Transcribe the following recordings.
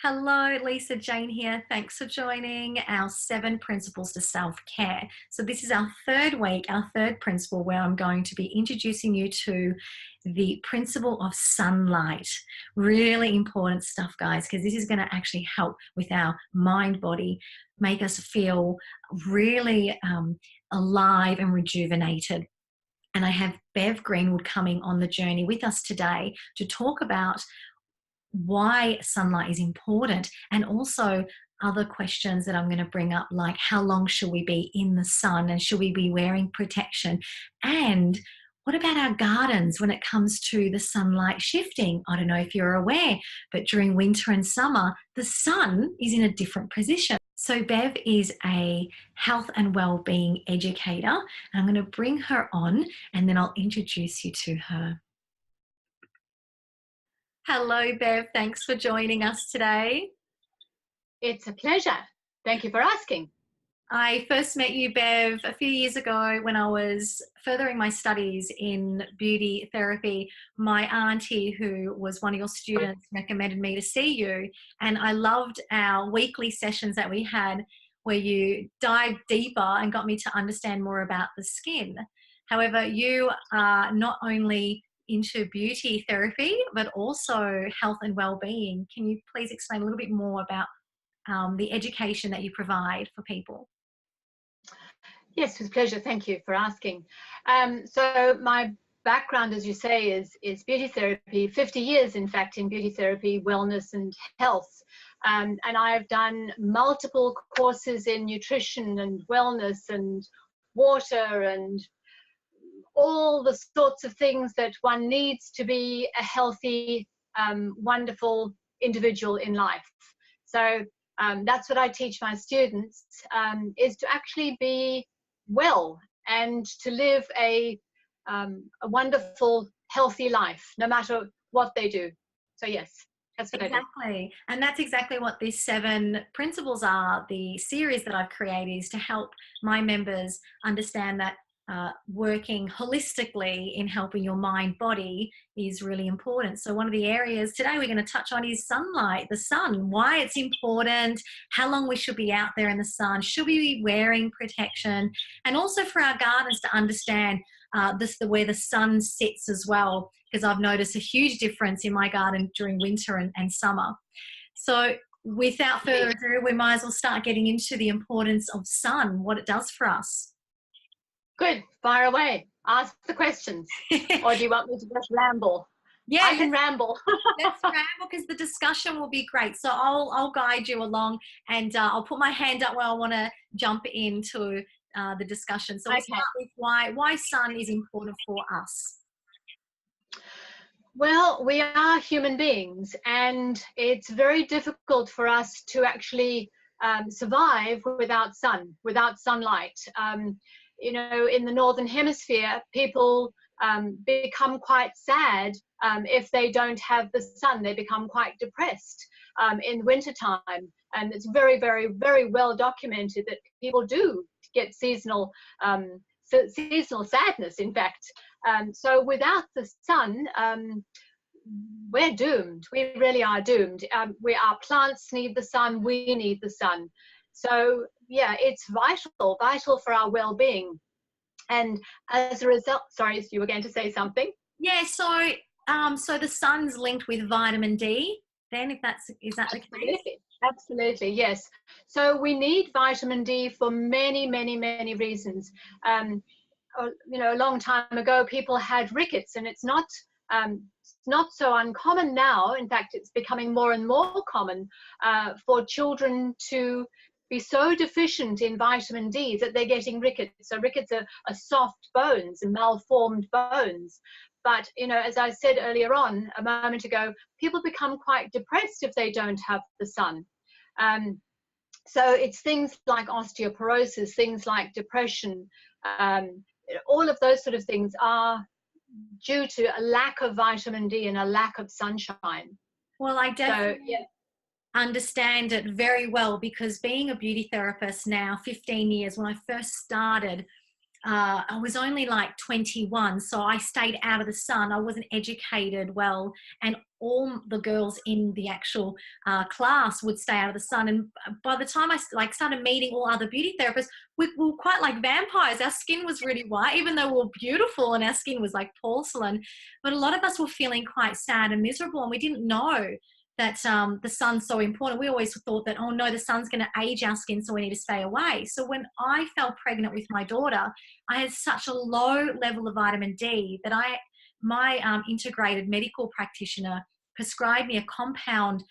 Hello, Lisa Jane here. Thanks for joining our 7 principles to self-care. So this is our third week, our third principle, where I'm going to be introducing you to the principle of sunlight. Really important stuff, guys, because this is going to actually help with our mind, body, make us feel really alive and rejuvenated. And I have Bev Greenwood coming on the journey with us today to talk about why sunlight is important, and also other questions that I'm going to bring up, like how long should we be in the sun and should we be wearing protection, and what about our gardens when it comes to the sunlight shifting? I don't know if you're aware, but during winter and summer the sun is in a different position. So Bev is a health and well-being educator, and I'm going to bring her on and then I'll introduce you to her. Hello, Bev. Thanks for joining us today. It's a pleasure. Thank you for asking. I first met you, Bev, a few years ago when I was furthering my studies in beauty therapy. My auntie, who was one of your students, recommended me to see you. And I loved our weekly sessions that we had where you dived deeper and got me to understand more about the skin. However, you are not only into beauty therapy, but also health and well-being. Can you please explain a little bit more about the education that you provide for people? Yes, with pleasure. Thank you for asking. So my background, as you say, is beauty therapy, 50 years, in fact, in beauty therapy, wellness and health. And I've done multiple courses in nutrition and wellness and water and all the sorts of things that one needs to be a healthy, wonderful individual in life. So that's what I teach my students, is to actually be well and to live a wonderful, healthy life, no matter what they do. So yes, that's what I do. Exactly. And that's exactly what these 7 principles are. The series that I've created is to help my members understand that working holistically in helping your mind body is really important. So one of the areas today we're going to touch on is sunlight, the sun, why it's important, how long we should be out there in the sun, should we be wearing protection, and also for our gardens to understand where the sun sits as well, because I've noticed a huge difference in my garden during winter and summer. So without further ado, we might as well start getting into the importance of sun, what it does for us. Good, fire away. Ask the questions. Or do you want me to just ramble? Yeah, I can ramble. Let's ramble, because the discussion will be great. So I'll guide you along, and I'll put my hand up where I want to jump into the discussion. So we'll start with why sun is important for us. Well, we are human beings, and it's very difficult for us to actually survive without sunlight. You know, in the Northern Hemisphere, people become quite sad if they don't have the sun. They become quite depressed in wintertime. And it's very, very, very well documented that people do get seasonal sadness, in fact. So without the sun, we're doomed. We really are doomed. Our plants need the sun. We need the sun. So yeah, it's vital for our well-being. And as a result, sorry, you were going to say something? Yeah, so the sun's linked with vitamin D, then, is that the case? Absolutely, yes. So we need vitamin D for many, many, many reasons. You know, a long time ago, people had rickets, and it's not so uncommon now. In fact, it's becoming more and more common for children to be so deficient in vitamin D that they're getting rickets. So rickets are soft bones and malformed bones. But, you know, as I said earlier on, a moment ago, people become quite depressed if they don't have the sun. So it's things like osteoporosis, things like depression, all of those sort of things are due to a lack of vitamin D and a lack of sunshine. Well, I definitely understand it very well, because being a beauty therapist now 15 years, when I first started, I was only like 21, so I stayed out of the sun. I wasn't educated well, and all the girls in the actual class would stay out of the sun. And by the time I started meeting all other beauty therapists, we were quite like vampires. Our skin was really white, even though we were beautiful and our skin was like porcelain. But a lot of us were feeling quite sad and miserable, and we didn't know that the sun's so important. We always thought that, oh no, the sun's going to age our skin, so we need to stay away. So when I fell pregnant with my daughter, I had such a low level of vitamin D that my integrated medical practitioner prescribed me a compound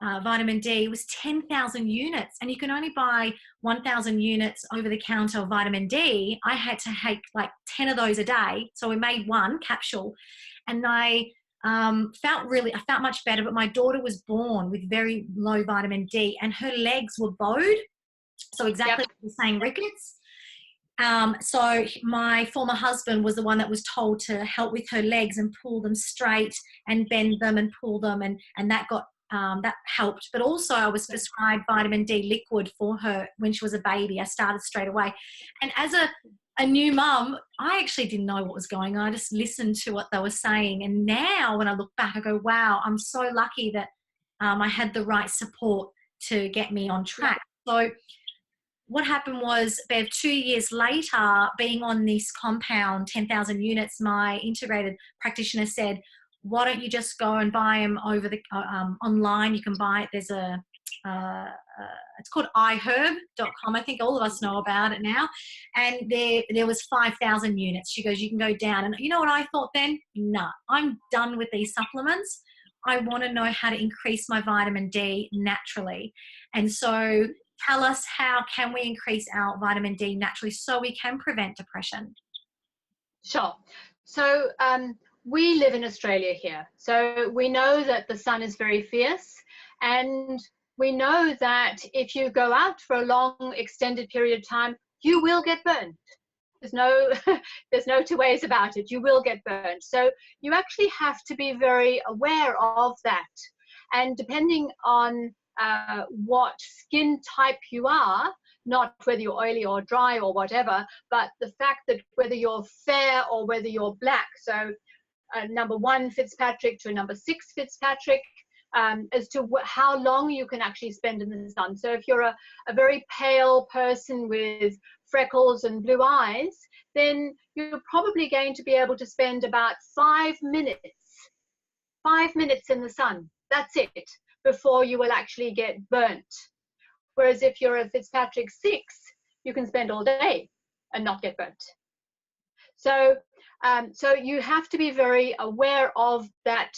vitamin D. It was 10,000 units, and you can only buy 1,000 units over the counter of vitamin D. I had to take like 10 of those a day. So we made one capsule, and I felt much better, but my daughter was born with very low vitamin D and her legs were bowed. So exactly like you're saying, rickets. So my former husband was the one that was told to help with her legs and pull them straight and bend them and pull them, and that got that helped. But also I was prescribed vitamin D liquid for her when she was a baby. I started straight away. And as a new mum, I actually didn't know what was going on. I just listened to what they were saying. And now when I look back, I go, wow, I'm so lucky that I had the right support to get me on track. So what happened was, about 2 years later, being on this compound, 10,000 units, my integrated practitioner said, why don't you just go and buy them over the online? You can buy it. There's it's called iherb.com. I think all of us know about it now. And there was 5,000 units. She goes, you can go down. And you know what I thought then? Nah, I'm done with these supplements. I want to know how to increase my vitamin D naturally. And so tell us, how can we increase our vitamin D naturally so we can prevent depression? Sure. So we live in Australia here. So we know that the sun is very fierce, and we know that if you go out for a long extended period of time, you will get burned. There's no two ways about it. You will get burned. So you actually have to be very aware of that. And depending on what skin type you are, not whether you're oily or dry or whatever, but the fact that whether you're fair or whether you're black. So number 1 Fitzpatrick to a number 6 Fitzpatrick, as to how long you can actually spend in the sun. So if you're a very pale person with freckles and blue eyes, then you're probably going to be able to spend about 5 minutes in the sun. That's it, before you will actually get burnt. Whereas if you're a Fitzpatrick 6, you can spend all day and not get burnt. So you have to be very aware of that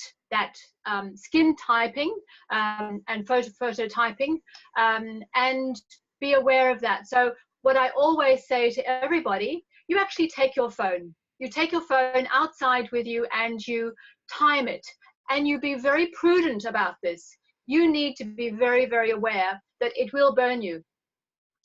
skin typing and phototyping, and be aware of that. So what I always say to everybody, you actually take your phone. You take your phone outside with you and you time it. And you be very prudent about this. You need to be very, very aware that it will burn you.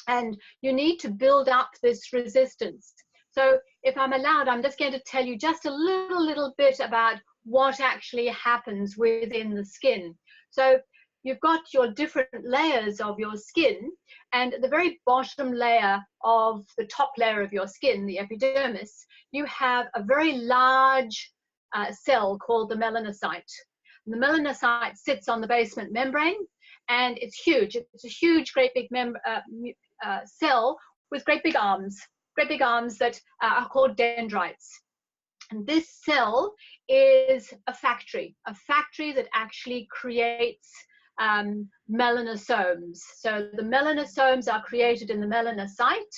And you need to build up this resistance. So if I'm allowed, I'm just going to tell you just a little bit about what actually happens within the skin. So you've got your different layers of your skin, and at the very bottom layer of the top layer of your skin, the epidermis, you have a very large cell called the melanocyte. And the melanocyte sits on the basement membrane, and it's huge. It's a huge, great big cell with great big arms that are called dendrites. And this cell is a factory that actually creates melanosomes. So the melanosomes are created in the melanocyte,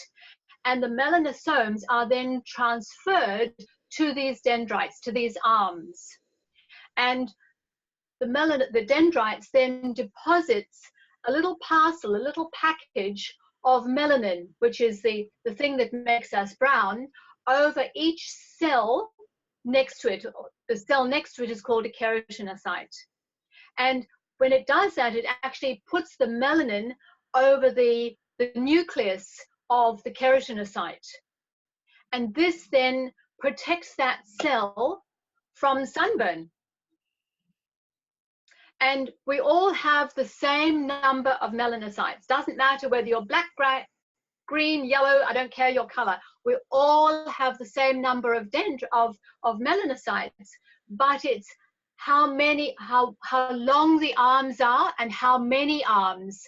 and the melanosomes are then transferred to these dendrites, to these arms. And the dendrites then deposits a little parcel, a little package of melanin, which is the thing that makes us brown, over each cell next to it. The cell next to it is called a keratinocyte. And when it does that, it actually puts the melanin over the nucleus of the keratinocyte. And this then protects that cell from sunburn. And we all have the same number of melanocytes. Doesn't matter whether you're black, green, yellow, I don't care your color. We all have the same number of melanocytes, but it's how long the arms are and how many arms.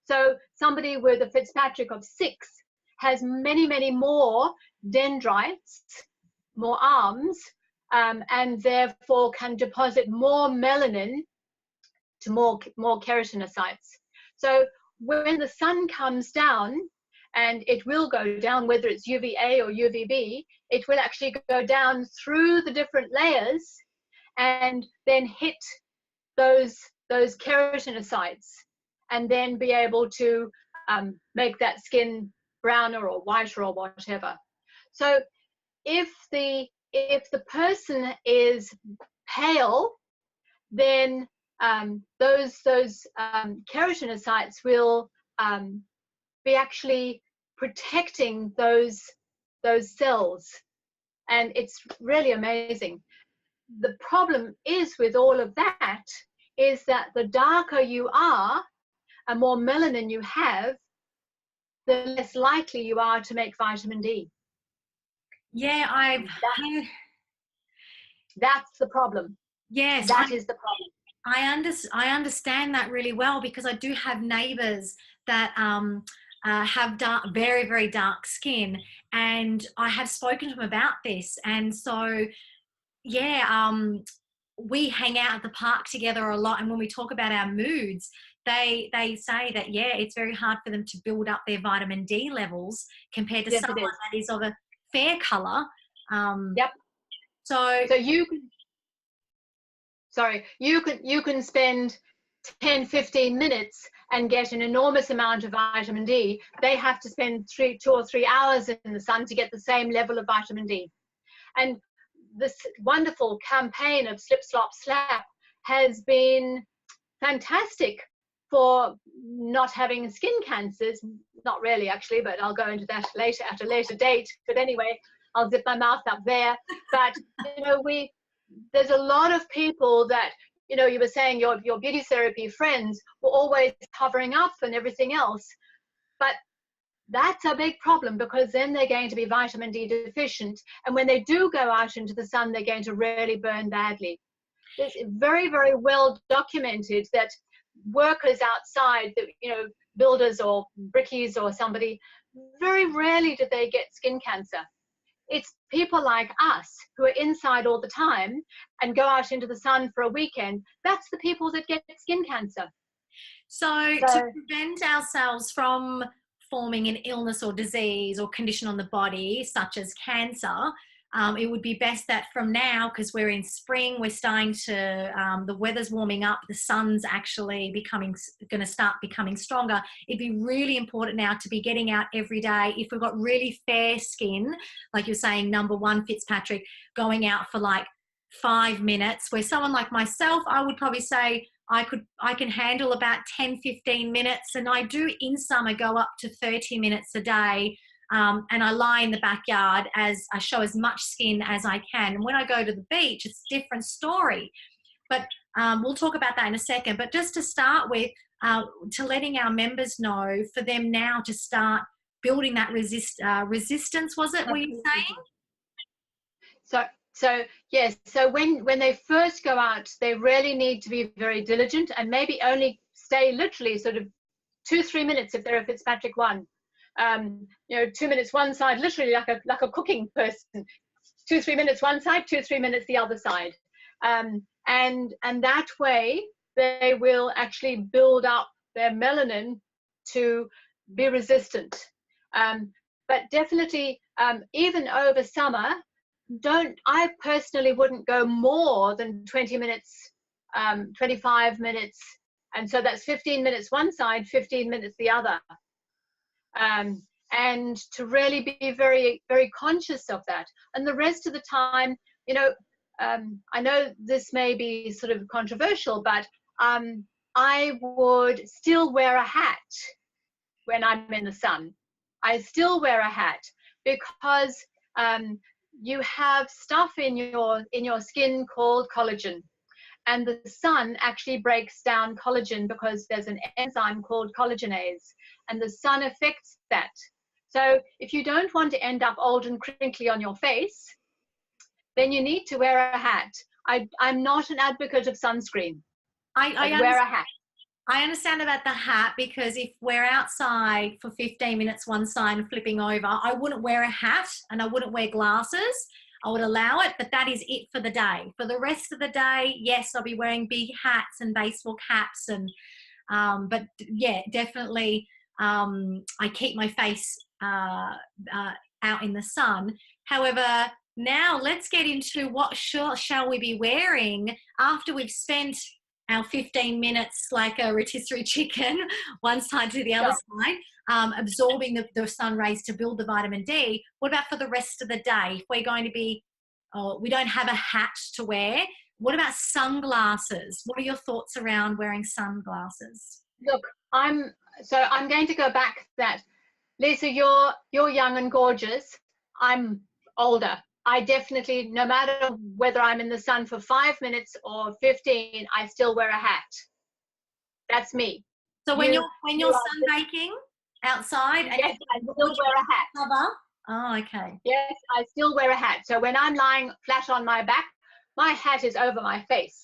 So somebody with a Fitzpatrick of 6 has many more dendrites, more arms, and therefore can deposit more melanin to more keratinocytes. So when the sun comes down, and it will go down, whether it's UVA or UVB, it will actually go down through the different layers and then hit those keratinocytes, and then be able to make that skin browner or whiter or whatever. So if the person is pale, then those keratinocytes will be actually protecting those cells, and it's really amazing. The problem is with all of that is that the darker you are and more melanin you have, the less likely you are to make vitamin D. Yeah, that's the problem. Yes, that is the problem. I understand that really well, because I do have neighbours that have very, very dark skin, and I have spoken to them about this. And so, yeah, we hang out at the park together a lot, and when we talk about our moods, they say that, yeah, it's very hard for them to build up their vitamin D levels compared to Yes, someone that is of a fair colour. Yep. So you can, you can spend 10-15 minutes and get an enormous amount of vitamin D. They have to spend 2 or 3 hours in the sun to get the same level of vitamin D. And this wonderful campaign of Slip Slop Slap has been fantastic for not having skin cancers. Not really, actually, but I'll go into that later, at a later date. But anyway, I'll zip my mouth up there. But there's a lot of people that, you were saying your beauty therapy friends were always covering up and everything else, but that's a big problem, because then they're going to be vitamin D deficient, and when they do go out into the sun, they're going to really burn badly. It's very, very well documented that workers outside, builders or brickies or somebody, very rarely do they get skin cancer. It's people like us who are inside all the time and go out into the sun for a weekend. That's the people that get skin cancer. So to prevent ourselves from forming an illness or disease or condition on the body, such as cancer, it would be best that from now, because we're in spring, we're starting to, the weather's warming up, the sun's actually going to start becoming stronger. It'd be really important now to be getting out every day. If we've got really fair skin, like you're saying, number 1 Fitzpatrick, going out for like 5 minutes, where someone like myself, I would probably say I can handle about 10-15 minutes, and I do in summer go up to 30 minutes a day. And I lie in the backyard as I show as much skin as I can. And when I go to the beach, it's a different story. But we'll talk about that in a second. But just to start with, to letting our members know, for them now to start building that resistance, was it, were you saying? So yes, so when they first go out, they really need to be very diligent, and maybe only stay literally sort of 2-3 minutes if they're a Fitzpatrick 1. 2 minutes one side, literally like a cooking person. 2-3 minutes one side, 2-3 minutes the other side, and that way they will actually build up their melanin to be resistant. But definitely, even over summer, I personally wouldn't go more than 20 minutes, 25 minutes, and so that's 15 minutes one side, 15 minutes the other. And to really be very, very conscious of that. And the rest of the time, I know this may be sort of controversial, but I would still wear a hat when I'm in the sun. I still wear a hat, because you have stuff in your skin called collagen, and the sun actually breaks down collagen because there's an enzyme called collagenase, and the sun affects that. So if you don't want to end up old and crinkly on your face, then you need to wear a hat, I'm not an advocate of sunscreen. I But wear a hat. I understand about the hat, because if we're outside for 15 minutes one side and flipping over, I wouldn't wear a hat and I wouldn't wear glasses. I would allow it, but that is it for the day. For the rest of the day, yes, I'll be wearing big hats and baseball caps, and but yeah, definitely I keep my face out in the sun. However, now let's get into what shall we be wearing after we've spent our 15 minutes like a rotisserie chicken, one side to the other side, absorbing the sun rays to build the vitamin D. What about for the rest of the day? If we're going to be, we don't have a hat to wear, what about sunglasses? What are your thoughts around wearing sunglasses? Look, I'm going to go back to that. Lisa, you're young and gorgeous. I'm older. I definitely, no matter whether I'm in the sun for 5 minutes or 15, I still wear a hat. That's me. So when you're sunbaking outside, and yes, I still wear a hat. Cover? Oh, okay. Yes, I still wear a hat. So when I'm lying flat on my back, my hat is over my face.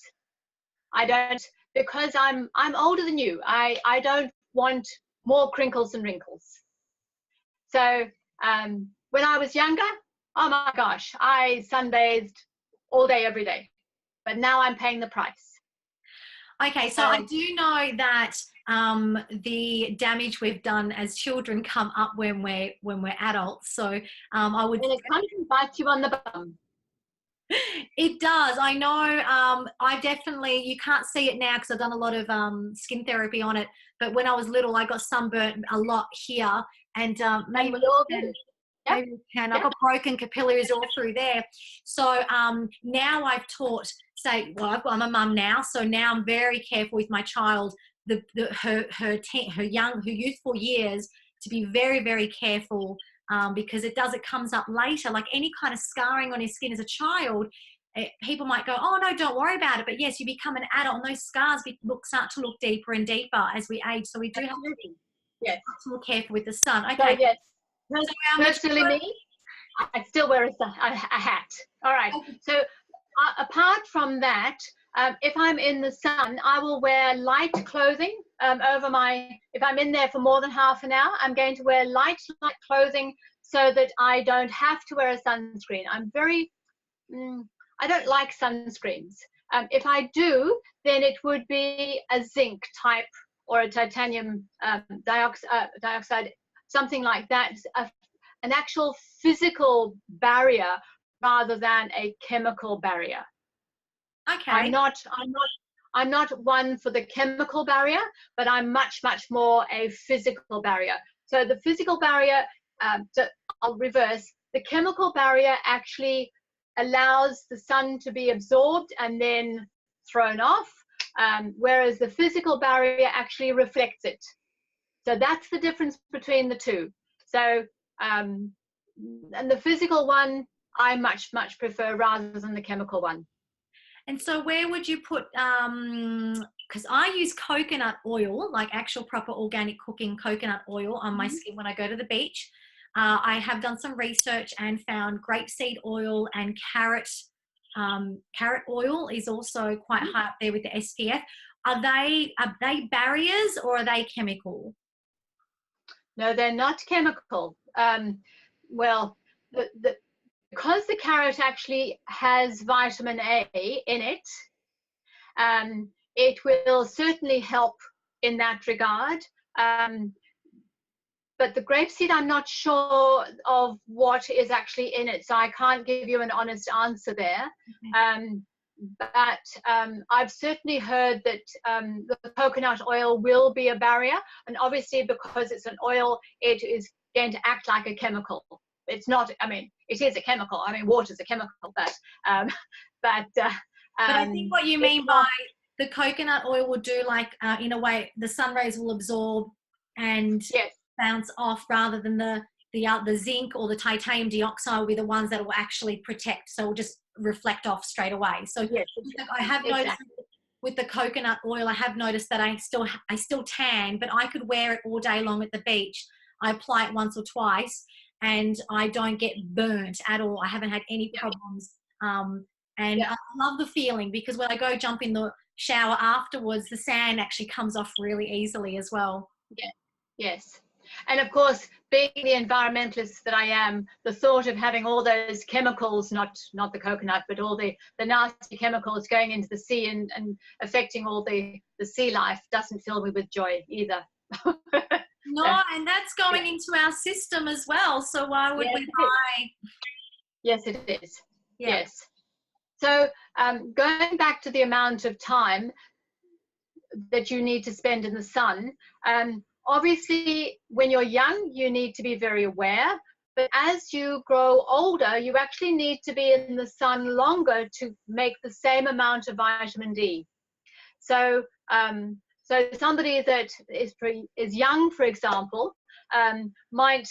I don't, because I'm older than you. I don't want more crinkles and wrinkles. So when I was younger, oh my gosh, I sunbathed all day, every day. But now I'm paying the price. Okay, so I do know that the damage we've done as children come up when we're adults. So I would. And it comes and bites you on the bum. It does. I know. I definitely. You can't see it now because I've done a lot of skin therapy on it. But when I was little, I got sunburnt a lot here, and maybe. Maybe we can. I've got broken capillaries all through there. So now I've taught, I'm a mum now, so now I'm very careful with my child, her youthful years, to be very, very careful because it comes up later. Like any kind of scarring on your skin as a child, people might go, oh no, don't worry about it. But yes, you become an adult and those scars start to look deeper and deeper as we age. So we do have to be more careful with the sun. Okay. So, yes. Personally, me, I still wear a hat. All right. So apart from that, if I'm in the sun, I will wear light clothing over if I'm in there for more than half an hour, I'm going to wear light clothing so that I don't have to wear a sunscreen. I don't like sunscreens. If I do, then it would be a zinc type or a titanium dioxide, something like that, an actual physical barrier rather than a chemical barrier. Okay. I'm not one for the chemical barrier, but I'm much more a physical barrier. So the physical barrier, so I'll reverse. The chemical barrier actually allows the sun to be absorbed and then thrown off, whereas the physical barrier actually reflects it. So that's the difference between the two. So, and the physical one, I much prefer rather than the chemical one. And so where would you put, because I use coconut oil, like actual proper organic cooking coconut oil on my skin when I go to the beach. I have done some research and found grapeseed oil and carrot oil is also quite high up there with the SPF. Are they barriers or are they chemical? No, they're not chemical. Well, because the carrot actually has vitamin A in it, it will certainly help in that regard. But the grapeseed, I'm not sure of what is actually in it, so I can't give you an honest answer there. Okay. But I've certainly heard that the coconut oil will be a barrier, and obviously because it's an oil, it is going to act like a chemical. It's not, I mean, it is a chemical. I mean, water's a chemical, but I think what you mean by the coconut oil will do, like, in a way, the sun rays will absorb and bounce off, rather than the zinc or the titanium dioxide will be the ones that will actually protect. So it will just reflect off straight away. So I have noticed with the coconut oil, I have noticed that I still tan, but I could wear it all day long at the beach. I apply it once or twice and I don't get burnt at all. I haven't had any problems And Yeah. I love the feeling, because when I go jump in the shower afterwards, the sand actually comes off really easily as well. Yeah. Yes. And of course, being the environmentalist that I am, the thought of having all those chemicals, not the coconut, but all the nasty chemicals going into the sea and affecting all the sea life doesn't fill me with joy either. No, and that's going into our system as well. So why would Yes, we it is. buy? Yes, it is. Yeah. Yes. So going back to the amount of time that you need to spend in the sun, obviously when you're young, you need to be very aware. But as you grow older, you actually need to be in the sun longer to make the same amount of vitamin D. So, so somebody that is young, for example, might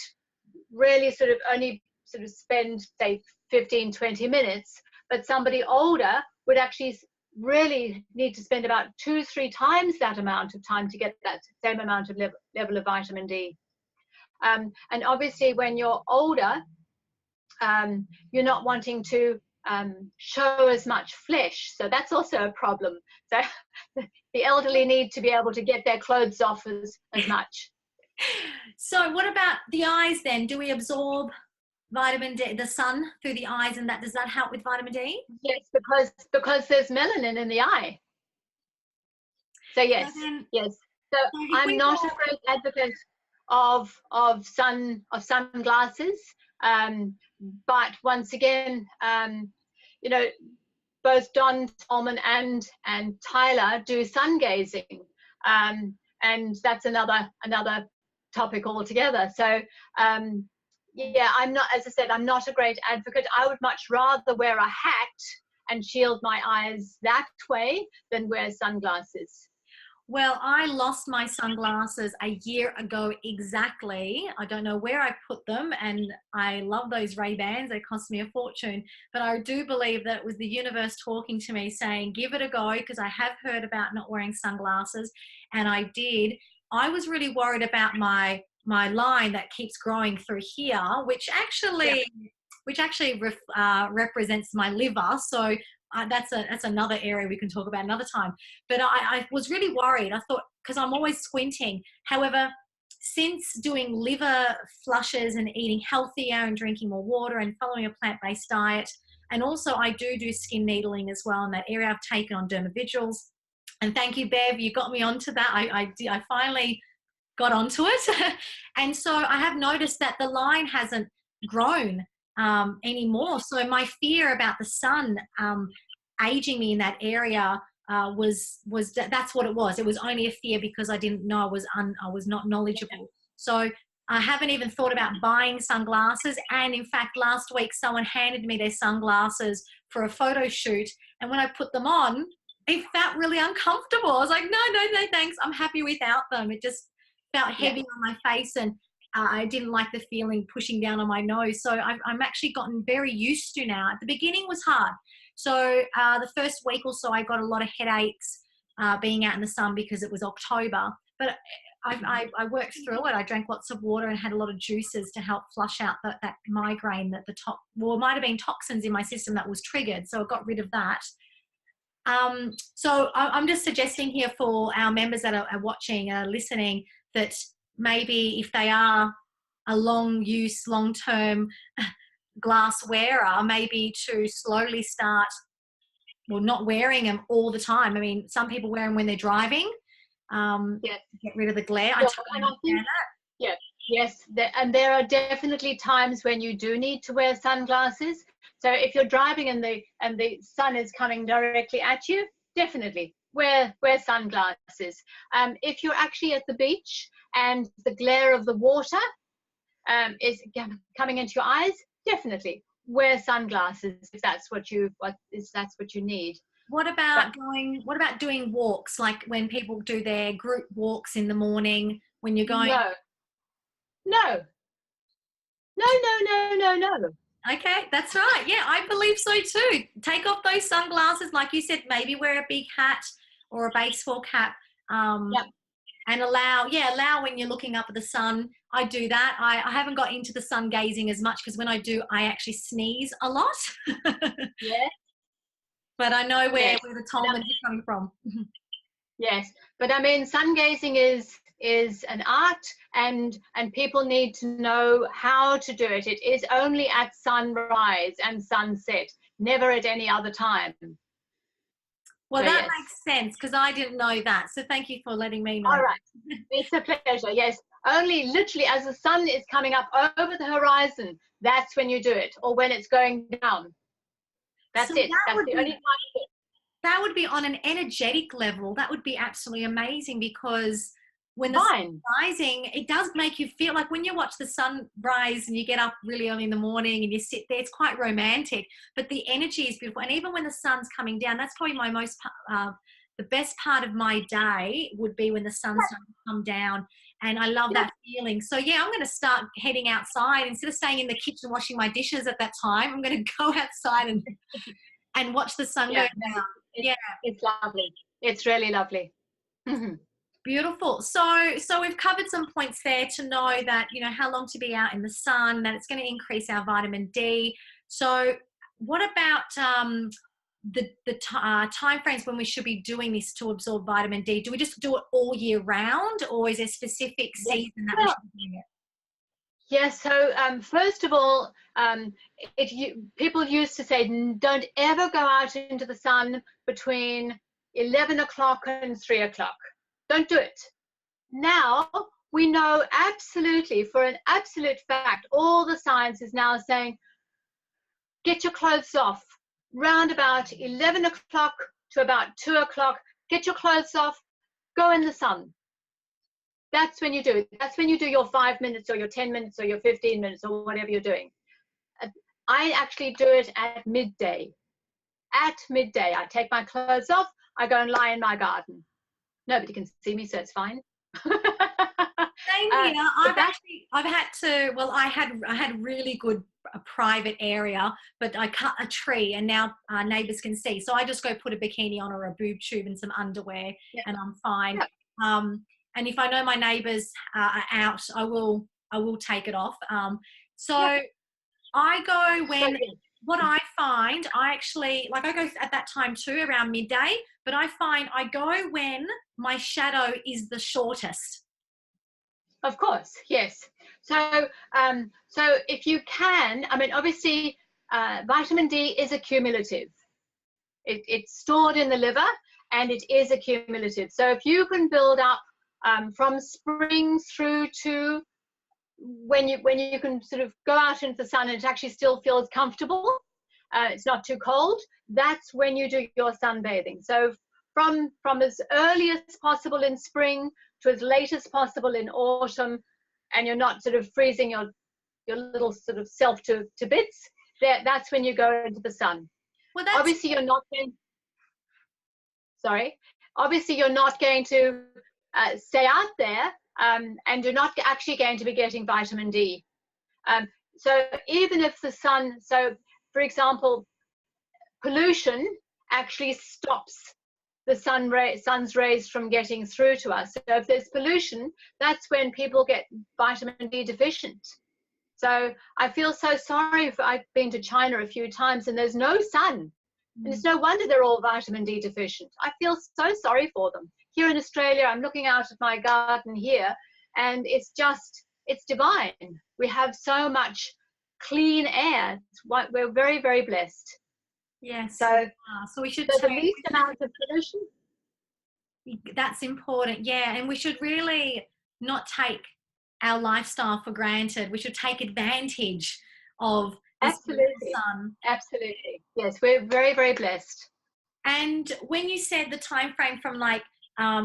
really sort of only sort of spend, say, 15, 20 minutes, but somebody older would actually really need to spend about 2-3 times that amount of time to get that same amount of level of vitamin D. And obviously, when you're older, you're not wanting to show as much flesh, so that's also a problem. So the elderly need to be able to get their clothes off as much. So what about the eyes then? Do we absorb vitamin D, the sun, through the eyes, and does that help with vitamin D? Yes, because there's melanin in the eye. So yes, So then, yes. So if I'm we not a walk, great advocate of sunglasses, but once again, you know, both Don Tolman and Tyler do sun gazing, and that's another topic altogether. So yeah, I'm not, as I said, I'm not a great advocate. I would much rather wear a hat and shield my eyes that way than wear sunglasses. well, I lost my sunglasses a year ago exactly. I don't know where I put them, and I love those Ray-Bans. They cost me a fortune, but I do believe that it was the universe talking to me saying, give it a go, because I have heard about not wearing sunglasses, and I did. I was really worried about my line that keeps growing through here, which Yeah. actually represents my liver. So that's another area we can talk about another time. But I was really worried. I thought, because I'm always squinting. However, since doing liver flushes and eating healthier and drinking more water and following a plant-based diet, and also I do skin needling as well in that area. I've taken on Dermavigils. And thank you, Bev. You got me onto that. I finally got onto it. And so I have noticed that the line hasn't grown anymore. So my fear about the sun aging me in that area that's what it was. It was only a fear because I didn't know, I was not knowledgeable. So I haven't even thought about buying sunglasses. And in fact, last week someone handed me their sunglasses for a photo shoot, and when I put them on, it felt really uncomfortable. I was like, no, thanks. I'm happy without them. It just felt heavy on my face, and I didn't like the feeling pushing down on my nose. So I'm actually gotten very used to now. At the beginning was hard. So the first week or so, I got a lot of headaches being out in the sun because it was October. But I worked through it. I drank lots of water and had a lot of juices to help flush out that migraine, that it might have been toxins in my system that was triggered. So I got rid of that. So I'm just suggesting here for our members that are watching, listening, that maybe if they are a long-term glass wearer, maybe to slowly start, well, not wearing them all the time. I mean, some people wear them when they're driving, Yes. get rid of the glare. I So, totally and I think, understand that. yeah, yes, and there are definitely times when you do need to wear sunglasses. So if you're driving and the sun is coming directly at you, definitely wear sunglasses. If you're actually at the beach and the glare of the water is coming into your eyes, definitely wear sunglasses if that's what you need. What about doing walks, like when people do their group walks in the morning when you're going? No, no, no. Okay, that's right. Yeah, I believe so too. Take off those sunglasses, like you said, maybe wear a big hat or a baseball cap. Yep. And allow when you're looking up at the sun. I do that. I haven't got into the sun gazing as much, because when I do, I actually sneeze a lot. Yeah. but I know Yes. where the Tolman is coming from. Yes, but I mean, sun gazing is an art, and people need to know how to do it. It is only at sunrise and sunset, never at any other time. Well, So that yes. makes sense because I didn't know that. So thank you for letting me know. All right, it's a pleasure. Yes, only literally as the sun is coming up over the horizon, that's when you do it, or when it's going down. That's So it. That's the only time you do it. that would be on an energetic level. That would be absolutely amazing because when the Fine. sun's rising, it does make you feel like when you watch the sunrise and you get up really early in the morning and you sit there, it's quite romantic, but the energy is beautiful. And even when the sun's coming down, that's probably my the best part of my day would be when the sun's starting to come down. And I love that feeling. So yeah, I'm going to start heading outside instead of staying in the kitchen washing my dishes at that time. I'm going to go outside and watch the sun go down. It's lovely. It's really lovely. Beautiful. So we've covered some points there to know that, you know, how long to be out in the sun, that it's going to increase our vitamin D. So what about the time frames when we should be doing this to absorb vitamin D? Do we just do it all year round, or is there a specific season that we should be doing it? Yes, so first of all, people used to say, don't ever go out into the sun between 11 o'clock and 3 o'clock. Don't do it. Now, we know absolutely, for an absolute fact, all the science is now saying, get your clothes off. Round about 11 o'clock to about 2 o'clock, get your clothes off, go in the sun. That's when you do it. That's when you do your 5 minutes or your 10 minutes or your 15 minutes or whatever you're doing. I actually do it at midday. At midday, I take my clothes off, I go and lie in my garden. Nobody can see me, so it's fine. Same here. I had really good private area, but I cut a tree and now neighbors can see. So I just go put a bikini on or a boob tube and some underwear and I'm fine. And if I know my neighbors are out, I will take it off. I go when, what I find, I actually, like I go at that time too, around midday, but I find I go when my shadow is the shortest. Of course, yes. So, so if you can, I mean, obviously, vitamin D is accumulative. It's stored in the liver and it is accumulative. So if you can build up from spring through to when you can sort of go out into the sun and it actually still feels comfortable, it's not too cold, that's when you do your sunbathing. So from as early as possible in spring to as late as possible in autumn, and you're not sort of freezing your little sort of self to bits, that's when you go into the sun. Well, obviously you're not going obviously you're not going to stay out there, and you're not actually going to be getting vitamin D. So even if the sun, so for example, pollution actually stops the sun's rays from getting through to us. So if there's pollution, that's when people get vitamin D deficient. So I feel so sorry I've been to China a few times and there's no sun. And it's no wonder they're all vitamin D deficient. I feel so sorry for them. Here in Australia, I'm looking out at my garden here, and it's divine. We have so much clean air. We're very, very blessed. Yes. So we should the least amount of pollution. That's important. Yeah, and we should really not take our lifestyle for granted. We should take advantage of this sun. Absolutely. Yes, we're very, very blessed. And when you said the time frame from like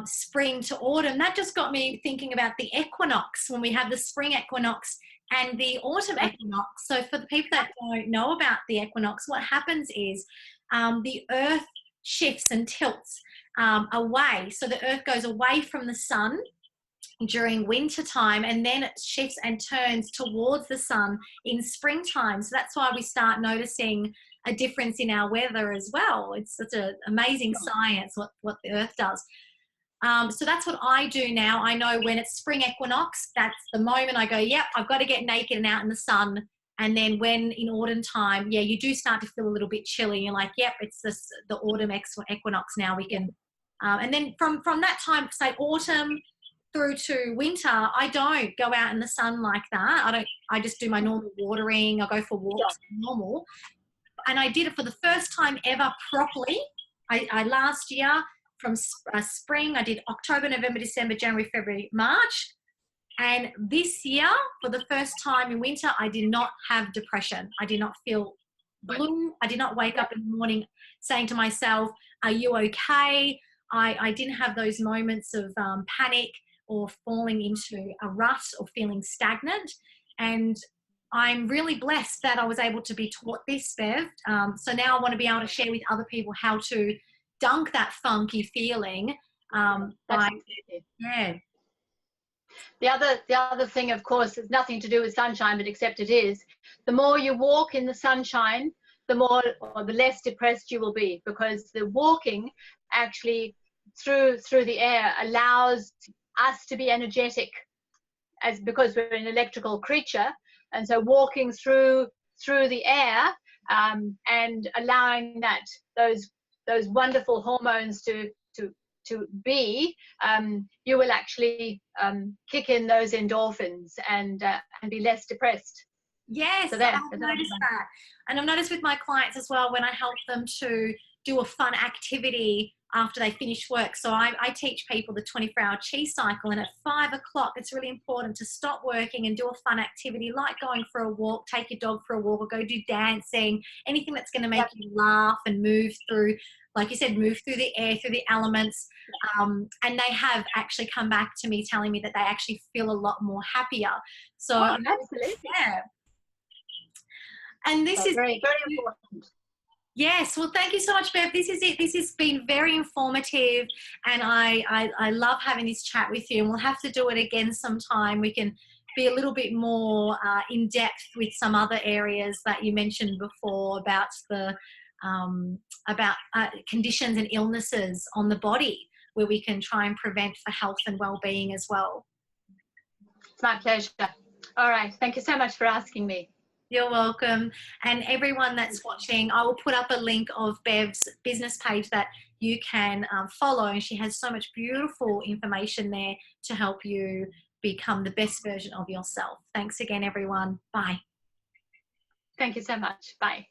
spring to autumn, that just got me thinking about the equinox, when we have the spring equinox and the autumn equinox. So for the people that don't know about the equinox, what happens is the earth shifts and tilts away. So the earth goes away from the sun during winter time, and then it shifts and turns towards the sun in springtime. So that's why we start noticing a difference in our weather as well. It's such an amazing science what the earth does. So that's what I do now. I know when it's spring equinox, that's the moment I go, yep, I've got to get naked and out in the sun And then when in autumn time, yeah, you do start to feel a little bit chilly. You're like, yep, it's the autumn equinox now. We can, and then from that time, say autumn through to winter, I don't go out in the sun like that. I just do my normal watering. I go for walks normal. And I did it for the first time ever properly. I last year from spring, I did October, November, December, January, February, March. And this year, for the first time in winter, I did not have depression. I did not feel blue. I did not wake up in the morning saying to myself, are you okay? I didn't have those moments of panic or falling into a rut or feeling stagnant. And I'm really blessed that I was able to be taught this, Bev. So now I want to be able to share with other people how to dunk that funky feeling. Yeah. The other thing, of course, has nothing to do with sunshine, but except it is, the more you walk in the sunshine, the more or the less depressed you will be, because the walking actually through the air allows us to be energetic, because we're an electrical creature, and so walking through the air and allowing those wonderful hormones to be, you will actually kick in those endorphins and be less depressed. Yes, so I've noticed that. And I've noticed with my clients as well, when I help them to do a fun activity after they finish work. So I teach people the 24-hour chi cycle, and at 5 o'clock, it's really important to stop working and do a fun activity like going for a walk, take your dog for a walk, or go do dancing, anything that's going to make you laugh and move through, like you said, move through the air, through the elements. And they have actually come back to me telling me that they actually feel a lot more happier. So absolutely. Yeah. And this is very, very important. Yes, well, thank you so much, Bev. This is it. This has been very informative, and I love having this chat with you. And we'll have to do it again sometime. We can be a little bit more in depth with some other areas that you mentioned before about the conditions and illnesses on the body, where we can try and prevent for health and well-being as well. It's my pleasure. All right. Thank you so much for asking me. You're welcome. And everyone that's watching, I will put up a link of Bev's business page that you can follow. And she has so much beautiful information there to help you become the best version of yourself. Thanks again, everyone. Bye. Thank you so much. Bye.